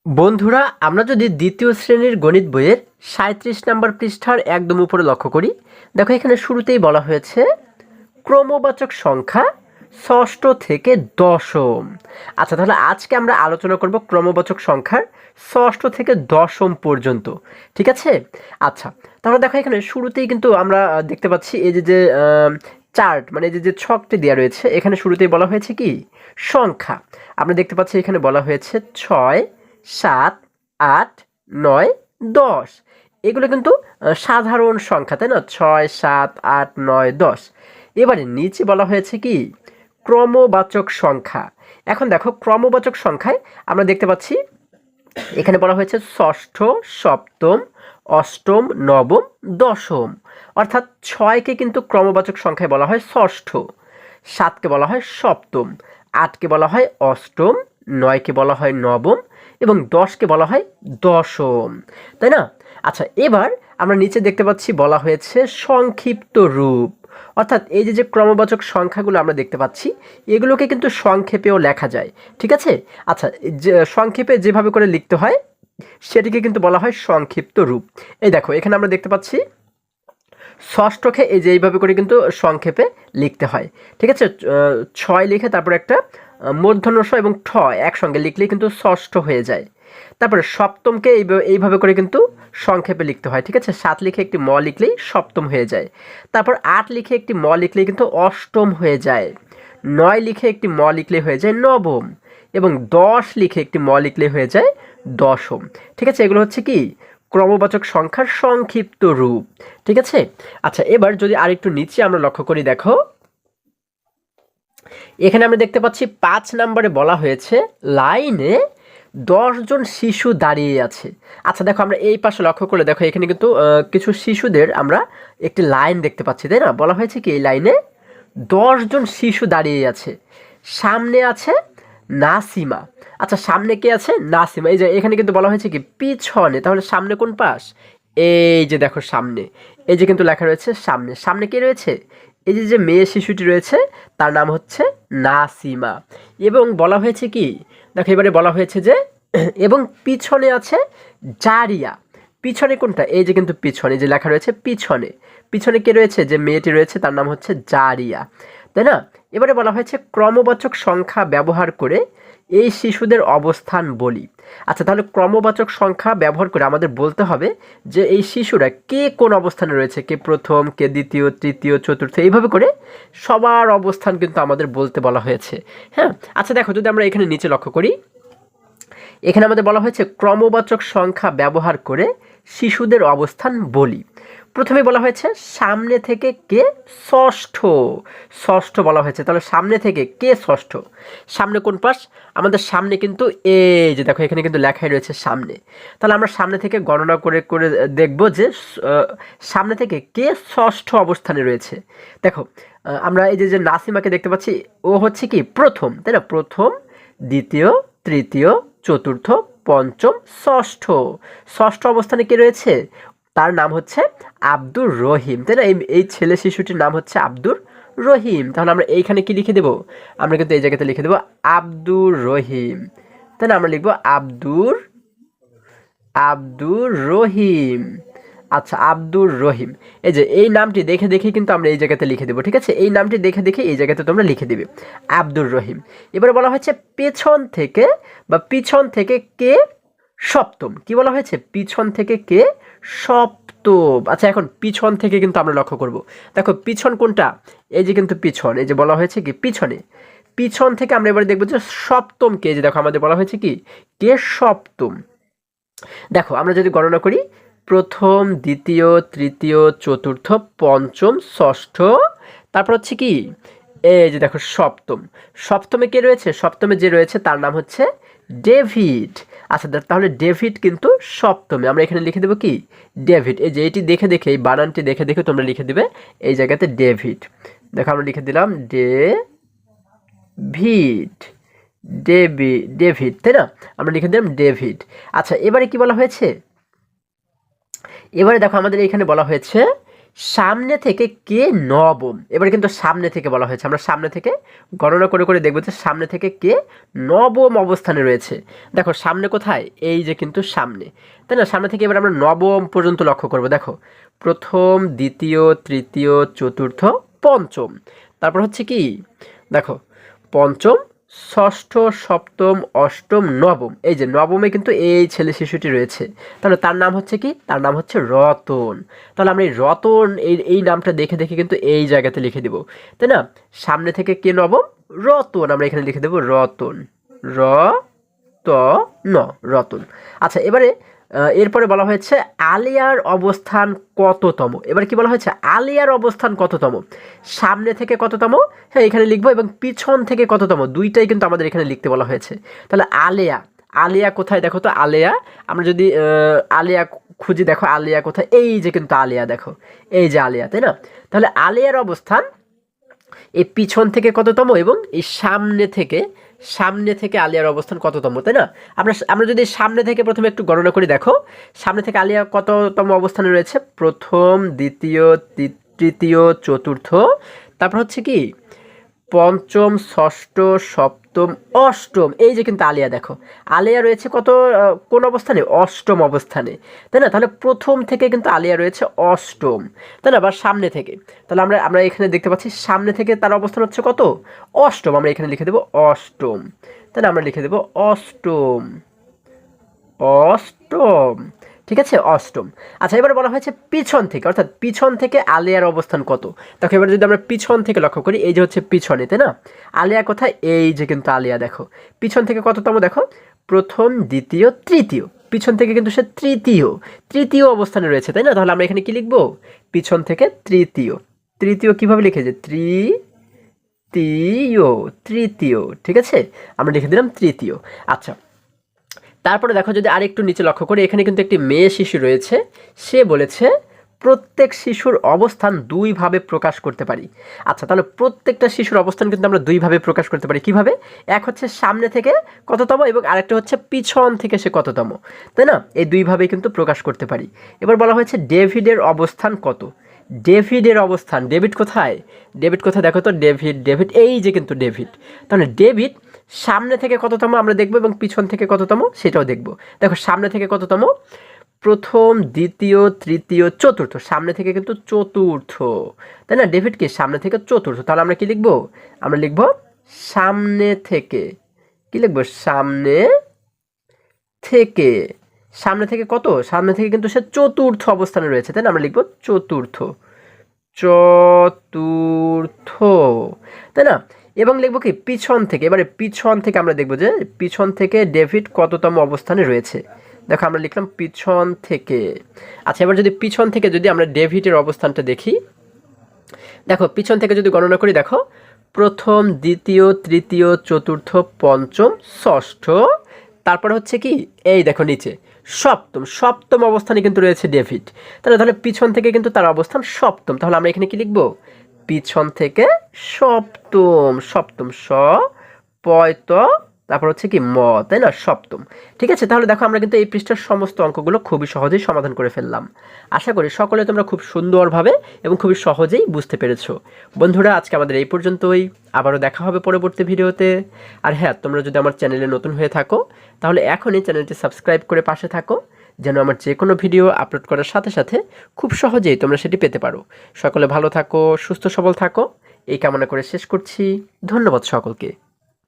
বন্ধুরা, আমরা যদি দ্বিতীয় শ্রেণীর গণিত বইয়ের ৩৭ নম্বর পৃষ্ঠার একদম উপরে লক্ষ্য করি, দেখো এখানে শুরুতেই বলা হয়েছে ক্রমবাচক সংখ্যা ষষ্ঠ থেকে দশম। আচ্ছা, তাহলে আজকে আমরা আলোচনা করব ক্রমবাচক সংখ্যার ষষ্ঠ থেকে দশম পর্যন্ত। ঠিক আছে? আচ্ছা, তাহলে দেখো এখানে শুরুতেই কিন্তু আমরা দেখতে পাচ্ছি এই যে চার্ট, মানে এই যে ছকটি দেওয়া রয়েছে, এখানে শুরুতেই বলা হয়েছে কি সংখ্যা। আমরা দেখতে পাচ্ছি এখানে বলা হয়েছে ৬, ৭, ৮, ৯, ১০। এগুলো কিন্তু সাধারণ সংখ্যা, তাই না? ৬, ৭, ৮, ৯, ১০। এবারে নিচে বলা হয়েছে কি ক্রমবাচক সংখ্যা। এখন দেখো ক্রমবাচক সংখ্যায় আমরা দেখতে পাচ্ছি এখানে বলা হয়েছে ষষ্ঠ, সপ্তম, অষ্টম, নবম, দশম। অর্থাৎ ৬কে কিন্তু ক্রমবাচক সংখ্যায় বলা হয় ষষ্ঠ, ৭কে বলা হয় সপ্তম, ৮কে বলা হয় অষ্টম, ৯কে বলা হয় নবম এবং ১০কে বলা হয় দশম, তাই না? আচ্ছা, এবার আমরা নিচে দেখতে পাচ্ছি বলা হয়েছে সংক্ষিপ্ত রূপ। অর্থাৎ এই যে ক্রমবাচক সংখ্যাগুলো আমরা দেখতে পাচ্ছি, এগুলোকে কিন্তু সংক্ষেপেও লেখা যায়। ঠিক আছে? আচ্ছা, যে সংক্ষেপে যেভাবে করে লিখতে হয় সেটিকে কিন্তু বলা হয় সংক্ষিপ্ত রূপ। এই দেখো এখানে আমরা দেখতে পাচ্ছি ষষ্ঠকে এই যে এইভাবে করে কিন্তু সংক্ষেপে লিখতে হয়। ঠিক আছে? ৬ লিখে তারপর একটা মূর্ধন্য ষ এবং ঠ একসঙ্গে লিখলেই কিন্তু ষষ্ঠ হয়ে যায়। তারপরে সপ্তমকে এইভাবে করে কিন্তু সংক্ষেপে লিখতে হয়। ঠিক আছে? ৭ লিখে একটি ম লিখলেই সপ্তম হয়ে যায়। তারপর ৮ লিখে একটি ম লিখলেই কিন্তু অষ্টম হয়ে যায়। ৯ লিখে একটি ম লিখলেই হয়ে যায় নবম এবং ১০ লিখে একটি ম লিখলেই হয়ে যায় দশম। ঠিক আছে? এগুলো হচ্ছে কি ক্রমবাচক সংখ্যার সংক্ষিপ্ত রূপ। ঠিক আছে? আচ্ছা, এবার যদি আরেকটু নিচে আমরা লক্ষ্য করি, দেখো এখানে আমরা দেখতে পাচ্ছি ৫ নম্বরে বলা হয়েছে লাইনে ১০ জন শিশু দাঁড়িয়ে আছে। আচ্ছা, দেখো আমরা এই পাশে লক্ষ্য করে দেখো এখানে কিন্তু কিছু শিশুদের আমরা একটি লাইন দেখতে পাচ্ছি, তাই না? বলা হয়েছে কি এই লাইনে ১০ জন শিশু দাঁড়িয়ে আছে। সামনে আছে নাসিমা। আচ্ছা, সামনে কে আছে? নাসিমা। এই যে এখানে কিন্তু বলা হয়েছে কি পিছনে, তাহলে সামনে কোন পাশ? এই যে দেখো সামনে, এই যে কিন্তু লেখা রয়েছে সামনে। সামনে কে রয়েছে? এই যে মেয়ে শিশুটি রয়েছে তার নাম হচ্ছে নাসিমা। এবং বলা হয়েছে কি দেখো এবারে বলা হয়েছে যে এবং পিছনে আছে জারিয়া। পিছনে কোনটা? এই যে কিন্তু পিছনে যে লেখা রয়েছে পিছনে। পিছনে কে রয়েছে? যে মেয়েটি রয়েছে তার নাম হচ্ছে জারিয়া, তাই না? এবারে বলা হয়েছে ক্রমবাচক সংখ্যা ব্যবহার করে এই শিশুদের অবস্থান বলি। আচ্ছা, তাহলে ক্রমবাচক সংখ্যা ব্যবহার করে আমাদের বলতে হবে যে এই শিশুরা কে কোন অবস্থানে রয়েছে, কে প্রথম, কে দ্বিতীয়, তৃতীয়, চতুর্থ, এইভাবে করে সবার অবস্থান কিন্তু আমাদের বলতে বলা হয়েছে। হ্যাঁ, আচ্ছা দেখো যদি আমরা এখানে নিচে লক্ষ্য করি, এখানে আমাদের বলা হয়েছে ক্রমবাচক সংখ্যা ব্যবহার করে শিশুদের অবস্থান বলি। প্রথমে বলা হয়েছে সামনে থেকে কে ষষ্ঠ। ষষ্ঠ বলা হয়েছে, তাহলে সামনে থেকে কে ষষ্ঠ? সামনে কোন পাশ? আমাদের সামনে কিন্তু এই যে দেখো এখানে কিন্তু লেখাই রয়েছে সামনে। তাহলে আমরা সামনে থেকে গণনা করে করে দেখব যে সামনে থেকে কে ষষ্ঠ অবস্থানে রয়েছে। দেখো আমরা এই যে নাসিমাকে দেখতে পাচ্ছি, ও হচ্ছে কি প্রথম, তাই না? প্রথম, দ্বিতীয়, তৃতীয়, চতুর্থ, পঞ্চম, ষষ্ঠ। ষষ্ঠ অবস্থানে কে রয়েছে? তার নাম হচ্ছে আব্দুর রহিম, তাই না? এই ছেলে শিশুটির নাম হচ্ছে আব্দুর রহিম। তাহলে আমরা এইখানে কি লিখে দেব? আমরা কিন্তু এই জায়গাতে লিখে দেব আব্দুর রহিম, তাই না? আমরা লিখবো আব্দুর রহিম। আচ্ছা, আব্দুর রহিম। এই যে এই নামটি দেখে দেখে কিন্তু আমরা এই জায়গাতে লিখে দেবো। ঠিক আছে? এই নামটি দেখে দেখে এই জায়গাতে তোমরা লিখে দিবে আব্দুর রহিম। এবারে বলা হয়েছে পিছন থেকে কে সপ্তম। কি বলা হয়েছে? পিছন থেকে কে সপ্তম। আচ্ছা, এখন পিছন থেকে কিন্তু আমরা লক্ষ্য করব। দেখো পিছন কোনটা? এই যে কিন্তু পিছন, এই যে বলা হয়েছে কি পিছনে। পিছন থেকে আমরা এবারে দেখবো যে সপ্তম কে। যে দেখো আমাদের বলা হয়েছে কি কে সপ্তম। দেখো আমরা যদি গণনা করি, প্রথম, দ্বিতীয়, তৃতীয়, চতুর্থ, পঞ্চম, ষষ্ঠ, তারপর হচ্ছে কি এই যে দেখো সপ্তম। সপ্তমে কে রয়েছে? সপ্তমে যে রয়েছে তার নাম হচ্ছে ডেভিড। আচ্ছা, তাহলে ডেভিড কিন্তু সপ্তমে। আমরা এখানে লিখে দেবো কি ডেভিড। এই যে এটি দেখে দেখে, এই বানানটি দেখে দেখে তোমরা লিখে দিবে এই জায়গাতে ডেভিড। দেখো আমরা লিখে দিলাম ডেভিড, ডেভিড, তাই না? আমরা লিখে দিলাম ডেভিড। আচ্ছা, এবারে কি বলা হয়েছে? এবারে দেখো আমাদের এখানে বলা হয়েছে সামনে থেকে কে নবম। এবার কিন্তু সামনে থেকে বলা হয়েছে, আমরা সামনে থেকে গণনা করে করে দেখবো যে সামনে থেকে কে নবম অবস্থানে রয়েছে। দেখো সামনে কোথায়, এই যে কিন্তু সামনে, তাই না? সামনে থেকে এবার আমরা নবম পর্যন্ত লক্ষ্য করব। দেখো প্রথম, দ্বিতীয়, তৃতীয়, চতুর্থ, পঞ্চম, তারপর হচ্ছে কি, দেখো পঞ্চম, ষষ্ঠ, সপ্তম, অষ্টম, নবম, এই যে নবমে কিন্তু এই ছেলে শিশুটি রয়েছে। তাহলে তার নাম হচ্ছে কি, তার নাম হচ্ছে রতন। তাহলে আমরা এই রতন এই নামটা দেখে দেখে কিন্তু এই জায়গাতে লিখে দেব, তাই না? সামনে থেকে কে নবম, রতন, আমরা এখানে লিখে দেব রতন, র ত ন, রতন। আচ্ছা এবারে এরপরে বলা হয়েছে আলিয়ার অবস্থান কততম। এবার কি বলা হয়েছে, আলিয়ার অবস্থান কততম, সামনে থেকে কততম, হ্যাঁ এখানে লিখবো, এবং পিছন থেকে কততম, দুইটাই কিন্তু আমাদের এখানে লিখতে বলা হয়েছে। তাহলে আলিয়া, আলিয়া কোথায় দেখো তো, আলিয়া আমরা যদি আলিয়া খুঁজি, দেখো আলিয়া কোথায়, এই যে কিন্তু আলিয়া, দেখো এই যে আলিয়া, তাই না? তাহলে আলিয়ার অবস্থান এই পিছন থেকে কততম এবং এই সামনে থেকে আলিয়ার অবস্থান কততম, তাই না? আমরা যদি সামনে থেকে প্রথমে একটু গণনা করি, দেখো সামনে থেকে আলিয়া কততম অবস্থানে রয়েছে, প্রথম, দ্বিতীয়, তৃতীয়, চতুর্থ, তারপর হচ্ছে কি পঞ্চম, ষষ্ঠ, সপ্তম, অষ্টম, এই যে কিন্তু আলিয়া, দেখো আলিয়া রয়েছে কোন অবস্থানে, অষ্টম অবস্থানে, তাই না? তাহলে প্রথম থেকে কিন্তু আলিয়া রয়েছে অষ্টম, তাই না? বা সামনে থেকে, তাহলে আমরা এখানে দেখতে পাচ্ছি সামনে থেকে তার অবস্থান হচ্ছে কত, অষ্টম, আমরা এখানে লিখে দেব অষ্টম, তাই না? আমরা লিখে দেব অষ্টম, অষ্টম, ঠিক আছে, অষ্টম। আচ্ছা এবার বলা হয়েছে পিছন থেকে, অর্থাৎ পিছন থেকে আলিয়ার অবস্থান কত। দেখো এবার যদি আমরা পিছন থেকে লক্ষ্য করি, এই যে হচ্ছে পিছনে, তাই না? আলিয়া কোথায়, এই যে কিন্তু আলিয়া, দেখো পিছন থেকে কততম, দেখো প্রথম, দ্বিতীয়, তৃতীয়, পিছন থেকে কিন্তু সে তৃতীয় অবস্থানে রয়েছে, তাই না? তাহলে আমরা এখানে কি লিখবো, পিছন থেকে তৃতীয়, তৃতীয় কিভাবে লিখেছে, তৃতীয়, ঠিক আছে, আমরা লিখে দিলাম তৃতীয়। আচ্ছা তারপরে দেখো যদি আরেকটু নিচে লক্ষ্য করি, এখানে কিন্তু একটি মেয়ে শিশু রয়েছে, সে বলেছে প্রত্যেক শিশুর অবস্থান দুইভাবে প্রকাশ করতে পারি। আচ্ছা তাহলে প্রত্যেকটা শিশুর অবস্থান কিন্তু আমরা দুইভাবে প্রকাশ করতে পারি, কিভাবে, এক হচ্ছে সামনে থেকে কততম এবং আরেকটা হচ্ছে পিছন থেকে সে কততম, তাই না? এই দুইভাবেই কিন্তু প্রকাশ করতে পারি। এবার বলা হয়েছে ডেভিডের অবস্থান কত। ডেভিডের অবস্থান, ডেভিড কোথায়, দেখো তো, ডেভিড এই যে কিন্তু ডেভিড, তাহলে ডেভিড সামনে থেকে কততম আমরা দেখব এবং পিছন থেকে কততম সেটাও দেখব। দেখো সামনে থেকে কততম, প্রথম, দ্বিতীয়, তৃতীয়, চতুর্থ, সামনে থেকে কিন্তু চতুর্থ, তাই না? ডেভিড কি সামনে থেকে চতুর্থ, তাহলে আমরা কি লিখব, আমরা লিখব সামনে থেকে, কি লিখব, সামনে থেকে কত, সামনে থেকে কিন্তু সে চতুর্থ অবস্থানে রয়েছে, তাই না? আমরা লিখব চতুর্থ, তাই না? এবং লিখবো কি পিছন থেকে, এবারে পিছন থেকে আমরা দেখবো যে পিছন থেকে ডেভিড কততম অবস্থানে রয়েছে। দেখো আমরা লিখলাম পিছন থেকে। আচ্ছা এবার যদি পিছন থেকে যদি আমরা ডেভিডের অবস্থানটা দেখি, দেখো পিছন থেকে যদি গণনা করি, দেখো প্রথম, দ্বিতীয়, তৃতীয়, চতুর্থ, পঞ্চম, ষষ্ঠ, তারপর হচ্ছে কি এই দেখো নিচে সপ্তম অবস্থানে কিন্তু রয়েছে ডেভিড। তাহলে পিছন থেকে কিন্তু তার অবস্থান সপ্তম, তাহলে আমরা এখানে কি লিখবো, পিছন থেকে সপ্তম, পয়ত, তারপর হচ্ছে কি ম, তাই না, সপ্তম। ঠিক আছে, তাহলে দেখো আমরা কিন্তু এই পৃষ্ঠার সমস্ত অঙ্কগুলো খুবই সহজেই সমাধান করে ফেললাম। আশা করি সকলে তোমরা খুব সুন্দরভাবে এবং খুবই সহজেই বুঝতে পেরেছো। বন্ধুরা আজকে আমাদের এই পর্যন্তই, আবারও দেখা হবে পরবর্তী ভিডিওতে। আর হ্যাঁ, তোমরা যদি আমার চ্যানেলে নতুন হয়ে থাকো তাহলে এখনই চ্যানেলটি সাবস্ক্রাইব করে পাশে থাকো, যেন আমার যে কোনো ভিডিও আপলোড করার সাথে সাথে খুব সহজেই তোমরা সেটি পেতে পারো। সকলে ভালো থাকো, সুস্থ সবল থাকো, এই কামনা করে শেষ করছি। ধন্যবাদ সকলকে।